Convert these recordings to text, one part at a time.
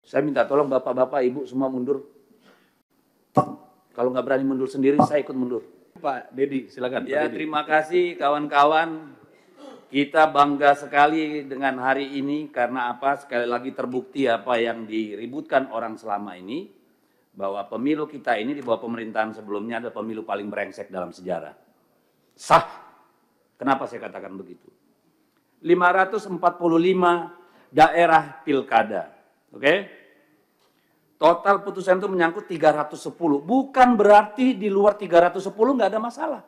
Saya minta tolong bapak-bapak, ibu semua mundur. Kalau nggak berani mundur sendiri, saya ikut mundur. Pak Dedi, silakan. Ya, Pak Dedi. terima kasih kawan-kawan. Kita bangga sekali dengan hari ini karena apa? Sekali lagi terbukti apa yang diributkan orang selama ini, bahwa pemilu kita ini di bawah pemerintahan sebelumnya adalah pemilu paling brengsek dalam sejarah. Sah. Kenapa saya katakan begitu? 545 daerah pilkada. Oke? Total putusan itu menyangkut 310. Bukan berarti di luar 310 nggak ada masalah.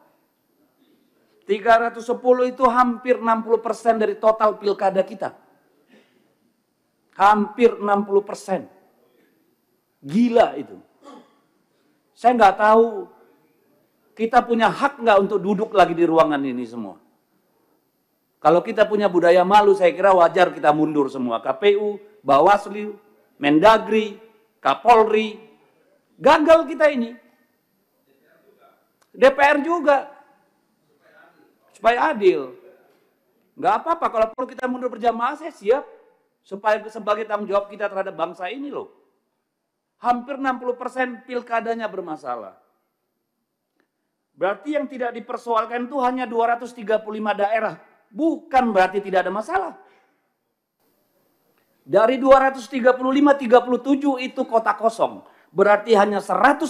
310 itu hampir 60% dari total pilkada kita. Hampir 60%. Gila itu. Saya nggak tahu kita punya hak nggak untuk duduk lagi di ruangan ini semua. Kalau kita punya budaya malu, saya kira wajar kita mundur semua. KPU, Bawaslu, Mendagri, Kapolri, gagal kita ini. DPR juga. Supaya adil. Nggak apa-apa, kalau perlu kita mundur berjamaah, saya siap. Supaya sebagai tanggung jawab kita terhadap bangsa ini loh. Hampir 60% pilkadanya bermasalah. Berarti yang tidak dipersoalkan itu hanya 235 daerah. Bukan berarti tidak ada masalah. Dari 235-37 itu kota kosong. Berarti hanya 198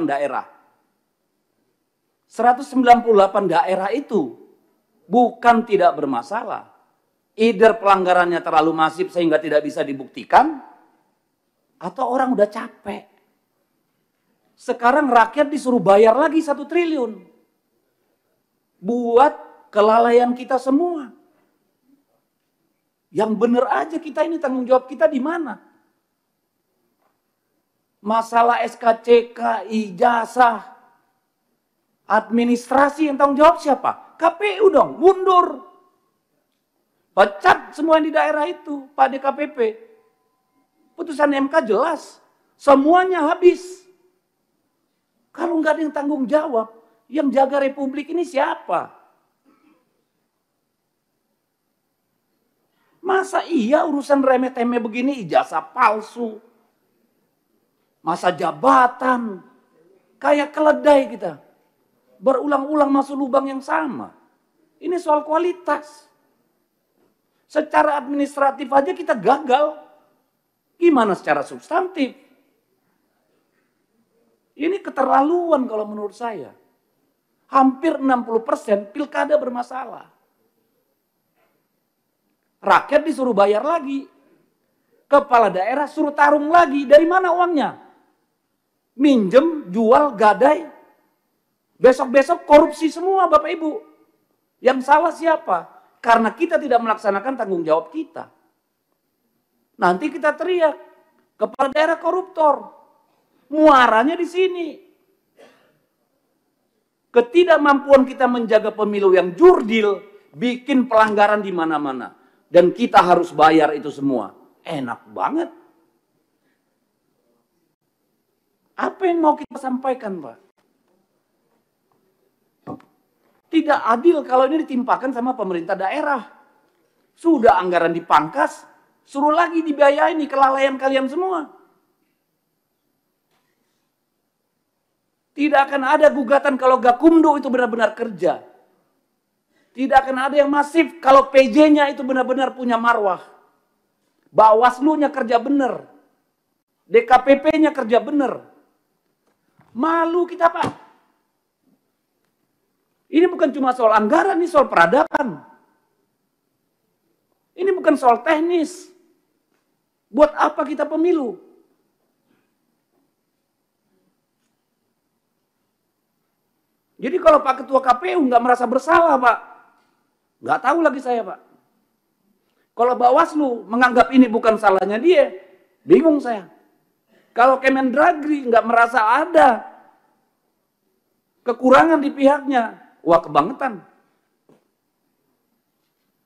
daerah. 198 daerah itu bukan tidak bermasalah. Either pelanggarannya terlalu masif sehingga tidak bisa dibuktikan, atau orang udah capek. Sekarang rakyat disuruh bayar lagi 1 triliun. Buat kelalaian kita semua. Yang benar aja kita ini tanggung jawab kita di mana? Masalah SKCK, ijazah, administrasi yang tanggung jawab siapa? KPU dong, mundur. Pecat semua yang di daerah itu, Pak DKPP. Putusan MK jelas, semuanya habis. Kalau nggak ada yang tanggung jawab, yang jaga republik ini siapa? Masa iya urusan remeh-temeh begini, ijazah palsu, masa jabatan, kayak keledai kita. Berulang-ulang masuk lubang yang sama. Ini soal kualitas. Secara administratif aja kita gagal. Gimana secara substantif? Ini keterlaluan kalau menurut saya. Hampir 60% pilkada bermasalah. Rakyat disuruh bayar lagi. Kepala daerah suruh tarung lagi. Dari mana uangnya? Minjem, jual, gadai. Besok-besok korupsi semua Bapak Ibu. Yang salah siapa? Karena kita tidak melaksanakan tanggung jawab kita. Nanti kita teriak. Kepala daerah koruptor. Muaranya di sini. Ketidakmampuan kita menjaga pemilu yang jurdil. Bikin pelanggaran di mana-mana. Dan kita harus bayar itu semua. Enak banget. Apa yang mau kita sampaikan, Pak? Tidak adil kalau ini ditimpakan sama pemerintah daerah. Sudah anggaran dipangkas, suruh lagi dibiayai nih kelalaian kalian semua. Tidak akan ada gugatan kalau Gakumdu itu benar-benar kerja. Tidak akan ada yang masif kalau PJ-nya itu benar-benar punya marwah. Bawaslu-nya kerja benar. DKPP-nya kerja benar. Malu kita, Pak. Ini bukan cuma soal anggaran, ini soal peradaban. Ini bukan soal teknis. Buat apa kita pemilu? Jadi kalau Pak Ketua KPU nggak merasa bersalah, Pak, nggak tahu lagi saya, Pak. Kalau Bawaslu menganggap ini bukan salahnya dia, bingung saya. Kalau Kemendagri nggak merasa ada kekurangan di pihaknya, wah kebangetan.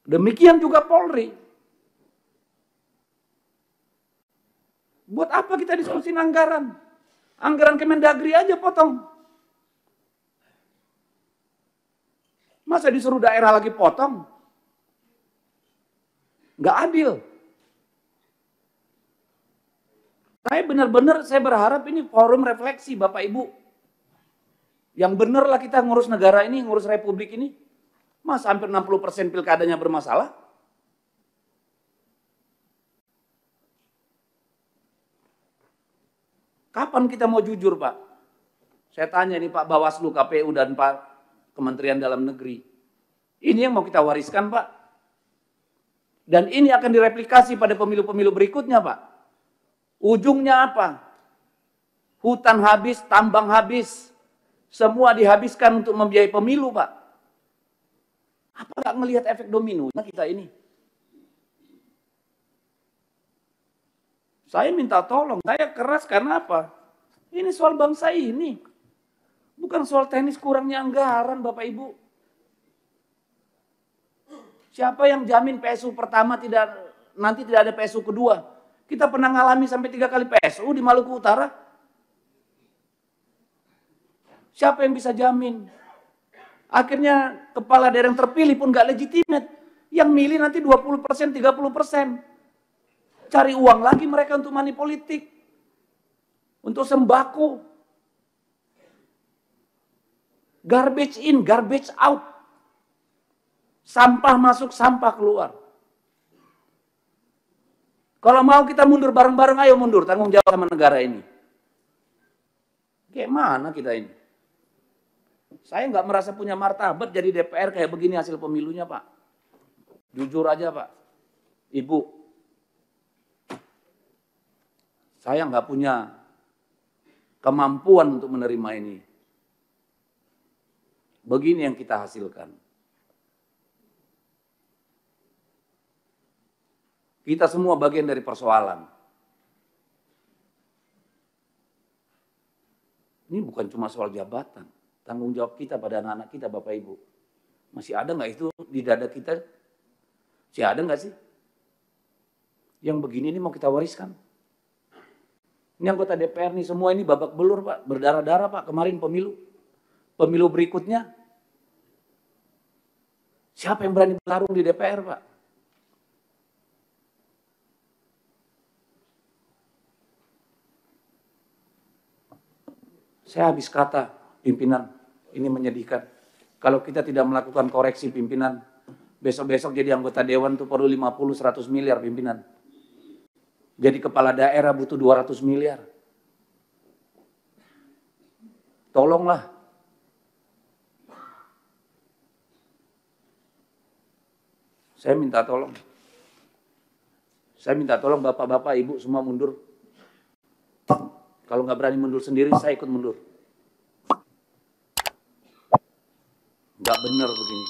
Demikian juga Polri. Buat apa kita diskusi anggaran? Anggaran Kemendagri aja potong. Masa disuruh daerah lagi potong? Nggak adil. Saya benar-benar saya berharap ini forum refleksi Bapak Ibu. Yang benar lah kita ngurus negara ini, ngurus republik ini. Mas hampir 60% pilkadanya bermasalah. Kapan kita mau jujur, Pak? Saya tanya nih Pak Bawaslu, KPU, dan Pak Kementerian Dalam Negeri. Ini yang mau kita wariskan, Pak. Dan ini akan direplikasi pada pemilu-pemilu berikutnya, Pak. Ujungnya apa? Hutan habis, tambang habis. Semua dihabiskan untuk membiayai pemilu, Pak. Apa nggak ngelihat efek domino kita ini? Saya minta tolong, saya keras karena apa? Ini soal bangsa ini. Bukan soal teknis kurangnya anggaran, Bapak Ibu. Siapa yang jamin PSU pertama nanti tidak ada PSU kedua? Kita pernah ngalami sampai 3 kali PSU di Maluku Utara. Siapa yang bisa jamin? Akhirnya kepala daerah yang terpilih pun nggak legitimate. Yang milih nanti 20%, 30%. Cari uang lagi mereka untuk money politik. Untuk sembako. Garbage in, garbage out. Sampah masuk, sampah keluar. Kalau mau kita mundur bareng-bareng, ayo mundur. Tanggung jawab sama negara ini. Kayak mana kita ini? Saya nggak merasa punya martabat jadi DPR kayak begini hasil pemilunya, Pak. Jujur aja, Pak. Ibu, saya nggak punya kemampuan untuk menerima ini. Begini yang kita hasilkan. Kita semua bagian dari persoalan. Ini bukan cuma soal jabatan. Tanggung jawab kita pada anak-anak kita, Bapak Ibu. Masih ada nggak itu di dada kita? Masih ada nggak sih? Yang begini ini mau kita wariskan. Ini anggota DPR nih, semua ini babak belur, Pak. Berdarah-darah, Pak. Kemarin pemilu. Pemilu berikutnya. Siapa yang berani bertarung di DPR, Pak? Saya habis kata, pimpinan. Ini menyedihkan. Kalau kita tidak melakukan koreksi pimpinan, besok-besok jadi anggota dewan tuh perlu 50-100 miliar pimpinan. Jadi kepala daerah butuh 200 miliar. Tolonglah. Saya minta tolong. Saya minta tolong bapak-bapak, ibu semua mundur. Kalau nggak berani mundur sendiri, saya ikut mundur. Nggak benar begini.